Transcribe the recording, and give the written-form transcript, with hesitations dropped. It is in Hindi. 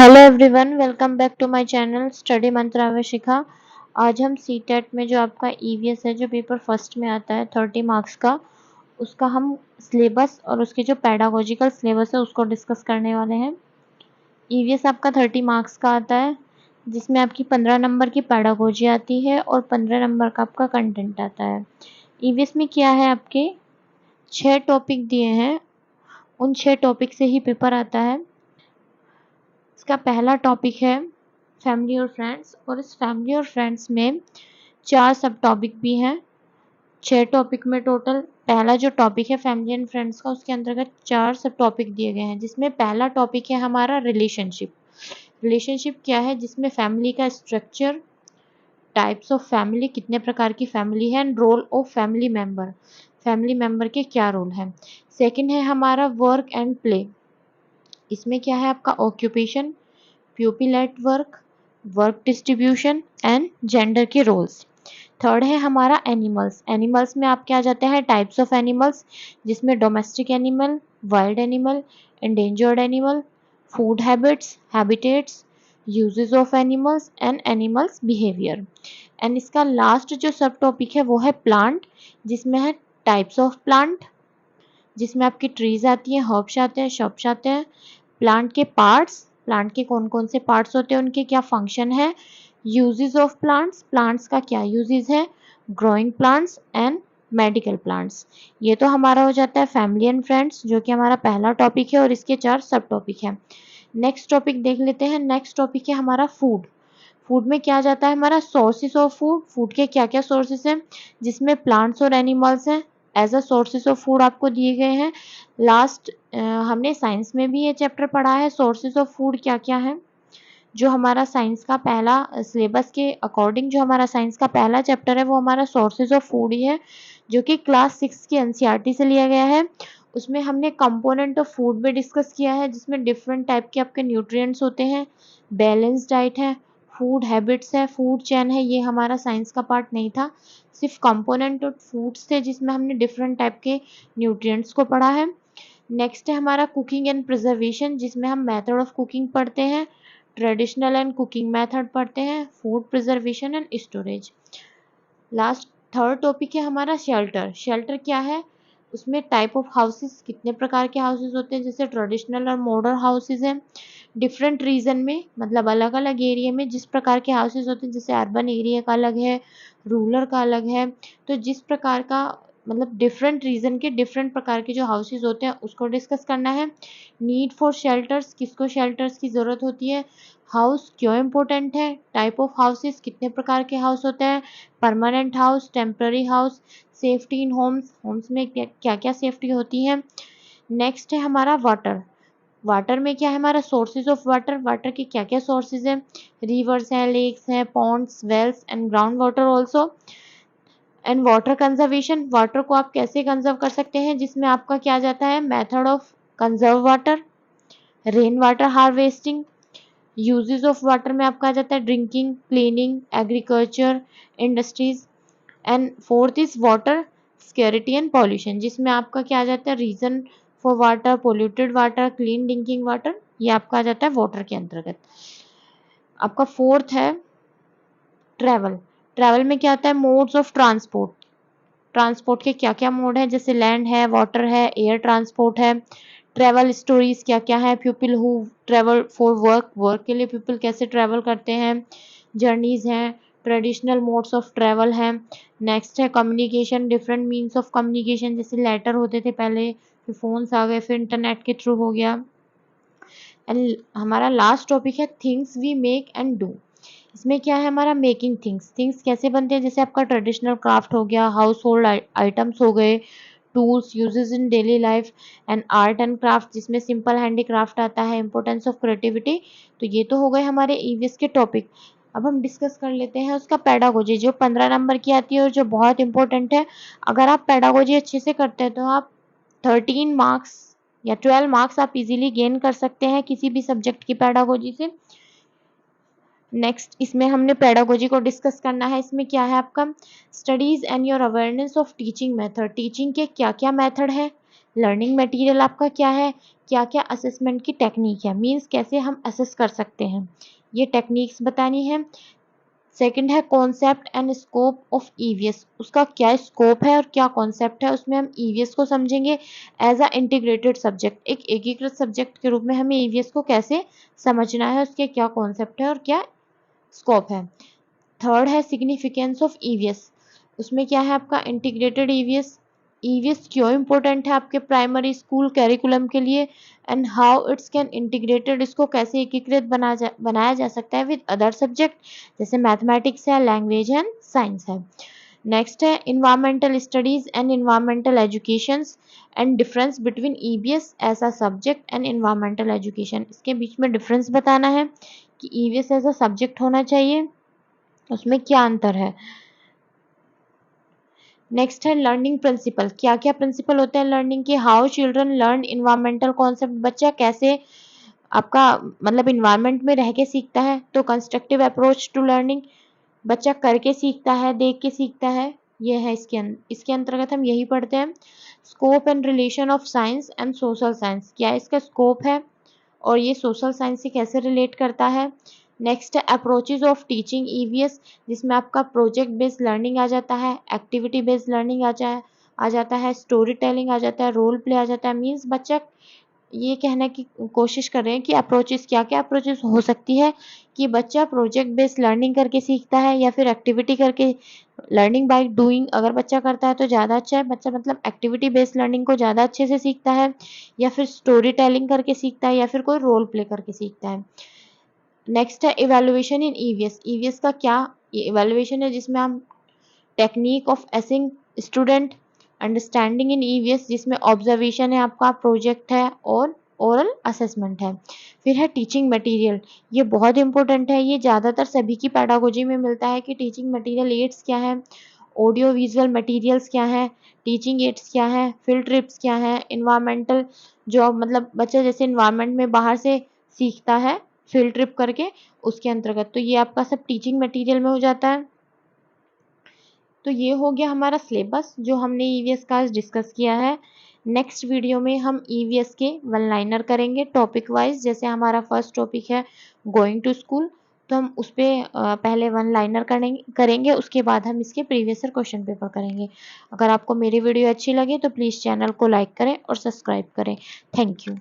Hello everyone, welcome back to my channel study Mantra में शिखा। आज हम सीटेट में जो आपका ईवीएस है, जो पेपर फर्स्ट में आता है 30 मार्क्स का, उसका हम सिलेबस और उसके जो पैडागोजिकल सिलेबस है उसको डिस्कस करने वाले हैं। ईवीएस आपका 30 मार्क्स का आता है, जिसमें आपकी 15 नंबर की पैडागोजी आती है और 15 नंबर का आपका कंटेंट आता है। ईवीएस में क्या है, आपके 6 टॉपिक दिए हैं, उन 6 टॉपिक से ही पेपर आता है। इसका पहला टॉपिक है फैमिली और फ्रेंड्स, और इस फैमिली और फ्रेंड्स में 4 सब टॉपिक भी हैं। 6 टॉपिक में टोटल पहला जो टॉपिक है फैमिली एंड फ्रेंड्स का, उसके अंतर्गत 4 सब टॉपिक दिए गए हैं, जिसमें पहला टॉपिक है हमारा रिलेशनशिप। रिलेशनशिप क्या है, जिसमें फैमिली का स्ट्रक्चर, टाइप्स ऑफ फैमिली, कितने प्रकार की फैमिली है, and role of family member, family member के क्या रोल है। सेकंड है हमारा वर्क एंड प्ले। इसमें क्या है आपका occupation, pupil at work, work distribution and gender के रोल्स। थर्ड है हमारा एनिमल्स। एनिमल्स में आपके आ जाते हैं टाइप्स ऑफ एनिमल्स, जिसमें domestic animal, wild animal, endangered animal, food habits, habitats, uses of animals and animals behaviour. And इसका लास्ट जो सब टॉपिक है वो है प्लांट, जिसमें है टाइप्स ऑफ प्लांट, जिसमें आपकी ट्रीज आती हैं, हर्ब्स आते हैं, शब्स आते हैं, प्लांट के पार्ट्स, प्लांट के कौन कौन से पार्ट्स होते हैं, उनके क्या फंक्शन है, यूजेस ऑफ प्लांट्स, प्लांट्स का क्या यूजेस है, growing plants and medical plants. ये तो हमारा हो जाता है फैमिली एंड फ्रेंड्स, जो कि हमारा पहला टॉपिक है और इसके 4 सब टॉपिक है। नेक्स्ट टॉपिक देख लेते हैं। नेक्स्ट टॉपिक है हमारा फूड। फूड में क्या जाता है हमारा सोर्सेस ऑफ फूड, फूड के क्या क्या सोर्सेस हैं, जिसमें प्लांट्स और एनिमल्स हैं as a sources of food आपको दिए गए हैं। लास्ट हमने साइंस में भी ये चैप्टर पढ़ा है, सोर्सेस ऑफ फूड क्या क्या है। जो हमारा साइंस का पहला सिलेबस के अकॉर्डिंग जो हमारा साइंस का पहला चैप्टर है वो हमारा सोर्सेज ऑफ फूड ही है, जो कि क्लास 6 की एनसीईआरटी से लिया गया है। उसमें हमने कंपोनेंट ऑफ फूड भी डिस्कस किया है, जिसमें डिफरेंट टाइप के आपके न्यूट्रिएंट्स होते हैं, बैलेंस डाइट है, फूड हैबिट्स है, फूड चेन है। ये हमारा साइंस का पार्ट नहीं था, सिर्फ कंपोनेंट ऑफ फूड्स थे, जिसमें हमने डिफरेंट टाइप के न्यूट्रिएंट्स को पढ़ा है। नेक्स्ट है हमारा कुकिंग एंड प्रिजर्वेशन, जिसमें हम मेथड ऑफ कुकिंग पढ़ते हैं, ट्रेडिशनल एंड कुकिंग मेथड पढ़ते हैं, food preservation and storage. Last third topic है हमारा शेल्टर। शेल्टर क्या है, उसमें टाइप ऑफ हाउसेस, कितने प्रकार के हाउसेस होते हैं, जैसे ट्रेडिशनल और मॉडर्न हाउसेस हैं। डिफरेंट रीजन में, मतलब अलग अलग एरिया में जिस प्रकार के हाउसेस होते हैं, जैसे अर्बन एरिया का अलग है, रूरल का अलग है, तो जिस प्रकार का, मतलब डिफरेंट रीजन के डिफरेंट प्रकार के जो हाउसेस होते हैं उसको डिस्कस करना है। नीड फॉर शेल्टर्स, किसको शेल्टर्स की ज़रूरत होती है, हाउस क्यों इम्पोर्टेंट है, टाइप ऑफ हाउसेस, कितने प्रकार के हाउस होते हैं, permanent house, temporary house, safety in homes, homes में क्या क्या सेफ्टी होती है। नेक्स्ट है हमारा वाटर। वाटर में क्या है हमारा सोर्सेज ऑफ वाटर, वाटर के क्या क्या सोर्सेज हैं, रिवर्स हैं, लेक्स हैं, ponds, wells and ground water also. And water conservation, water को आप कैसे कंजर्व कर सकते हैं, जिसमें आपका क्या जाता है method of conserve water, rain water harvesting. Uses of water में आपका आ जाता है drinking, cleaning, agriculture, industries. And fourth is water security and pollution, जिसमें आपका क्या आ जाता है reason for water, polluted water, clean drinking water, ये आपका आ जाता है वाटर के अंतर्गत। आपका फोर्थ है ट्रैवल। ट्रैवल में क्या आता है मोड्स ऑफ ट्रांसपोर्ट, ट्रांसपोर्ट के क्या क्या मोड है, जैसे लैंड है, वाटर है, एयर ट्रांसपोर्ट है। ट्रैवल स्टोरीज क्या क्या है, people who travel for work, work के लिए पीपल कैसे ट्रैवल करते हैं, जर्नीज हैं, ट्रेडिशनल मोड्स ऑफ ट्रैवल हैं। नेक्स्ट है communication, different means of communication, जैसे लेटर होते थे पहले, फिर फोन्स आ गए, फिर इंटरनेट के थ्रू हो गया। एंड हमारा लास्ट टॉपिक है things we make and do. इसमें क्या है हमारा मेकिंग थिंग्स, थिंग्स कैसे बनते हैं, जैसे आपका ट्रेडिशनल क्राफ्ट हो गया, हाउस होल्ड आइटम्स हो गए, tools uses in daily life, and art and craft, जिसमें सिंपल हैंडीक्राफ्ट आता है, इंपॉर्टेंस ऑफ क्रिएटिविटी। तो ये तो हो गए हमारे ईवीएस के टॉपिक। अब हम डिस्कस कर लेते हैं उसका पेडागोजी, जो 15 नंबर की आती है और जो बहुत इंपॉर्टेंट है। अगर आप पेडागोजी अच्छे से करते हैं तो आप 13 मार्क्स या 12 मार्क्स आप इजीली गेन कर सकते हैं किसी भी सब्जेक्ट की पेडागोजी से। नेक्स्ट इसमें हमने पेडागोजी को डिस्कस करना है। इसमें क्या है आपका studies and your awareness of teaching method, teaching के क्या क्या मेथड है, लर्निंग मटेरियल आपका क्या है, क्या क्या असेसमेंट की टेक्निक है, मीन्स कैसे हम असेस कर सकते हैं, ये टेक्निक्स बतानी है। सेकंड है concept and scope of EVS, उसका क्या स्कोप है और क्या कॉन्सेप्ट है, उसमें हम ईवीएस को समझेंगे एज अ इंटीग्रेटेड सब्जेक्ट, एक एकीकृत सब्जेक्ट के रूप में हमें ईवीएस को कैसे समझना है, उसके क्या कॉन्सेप्ट है और क्या स्कोप है। थर्ड है सिग्निफिकेंस ऑफ ईवीएस, उसमें क्या है आपका इंटीग्रेटेड ईवीएस, ईवीएस क्यों इंपॉर्टेंट है आपके प्राइमरी स्कूल कैरिकुलम के लिए, and how its can integrated, इसको कैसे एकीकृत बनाया जा सकता है विद अदर सब्जेक्ट जैसे मैथमेटिक्स है, लैंग्वेज एंड साइंस है। नेक्स्ट है environmental studies and environmental education and difference between EVS as a subject and environmental education, इसके बीच में डिफरेंस बताना है कि ईवीएस एज अ सब्जेक्ट होना चाहिए, उसमें क्या अंतर है। नेक्स्ट है लर्निंग प्रिंसिपल, क्या क्या प्रिंसिपल होते हैं लर्निंग के, how children learn environmental concept, बच्चा कैसे आपका मतलब इन्वायरमेंट में रह के सीखता है, तो कंस्ट्रक्टिव अप्रोच टू लर्निंग, बच्चा करके सीखता है, देख के सीखता है, ये है इसके अंतर्गत हम यही पढ़ते हैं। Scope and relation of science and social science, क्या इसका स्कोप है और ये सोशल साइंस से कैसे रिलेट करता है। नेक्स्ट है अप्रोचेज ऑफ टीचिंग ईवीएस, जिसमें आपका प्रोजेक्ट बेस्ड लर्निंग आ जाता है, एक्टिविटी बेस्ड लर्निंग आ जाता है, स्टोरी टेलिंग आ जाता है, रोल प्ले आ जाता है, मीन्स बच्चा ये कहने की कोशिश कर रहे हैं कि अप्रोचेस क्या क्या अप्रोचेस हो सकती है कि बच्चा प्रोजेक्ट बेस्ड लर्निंग करके सीखता है या फिर एक्टिविटी करके, लर्निंग बाय डूइंग अगर बच्चा करता है तो ज़्यादा अच्छा है, बच्चा मतलब एक्टिविटी बेस्ड लर्निंग को ज़्यादा अच्छे से सीखता है, या फिर स्टोरी टेलिंग करके सीखता है, या फिर कोई रोल प्ले करके सीखता है। नेक्स्ट है इवेल्युएशन इन ईवीएस, ईवीएस का क्या इवेल्युएशन है जिसमें हम technique of using student, understanding in EVS जिसमें ऑब्जर्वेशन है आपका, प्रोजेक्ट है और ओरल असेसमेंट है। फिर है टीचिंग मटेरियल, ये बहुत इंपॉर्टेंट है, ये ज़्यादातर सभी की पैडागोजी में मिलता है कि टीचिंग मटेरियल एड्स क्या है, ऑडियो विजुअल मटेरियल्स क्या है, टीचिंग एड्स क्या है, फील्ड ट्रिप्स क्या है, इन्वायरमेंटल जो मतलब बच्चा जैसे इन्वायरमेंट में बाहर से सीखता है फील्ड ट्रिप करके, उसके अंतर्गत, तो ये आपका सब टीचिंग मटेरियल में हो जाता है। तो ये हो गया हमारा सिलेबस जो हमने ईवीएस का आज डिस्कस किया है। नेक्स्ट वीडियो में हम ईवीएस के वन लाइनर करेंगे टॉपिक वाइज, जैसे हमारा फर्स्ट टॉपिक है गोइंग टू स्कूल, तो हम उस पर पहले वन लाइनर करेंगे, उसके बाद हम इसके प्रीवियस ईयर क्वेश्चन पेपर करेंगे। अगर आपको मेरी वीडियो अच्छी लगे तो प्लीज़ चैनल को लाइक करें और सब्सक्राइब करें। Thank you.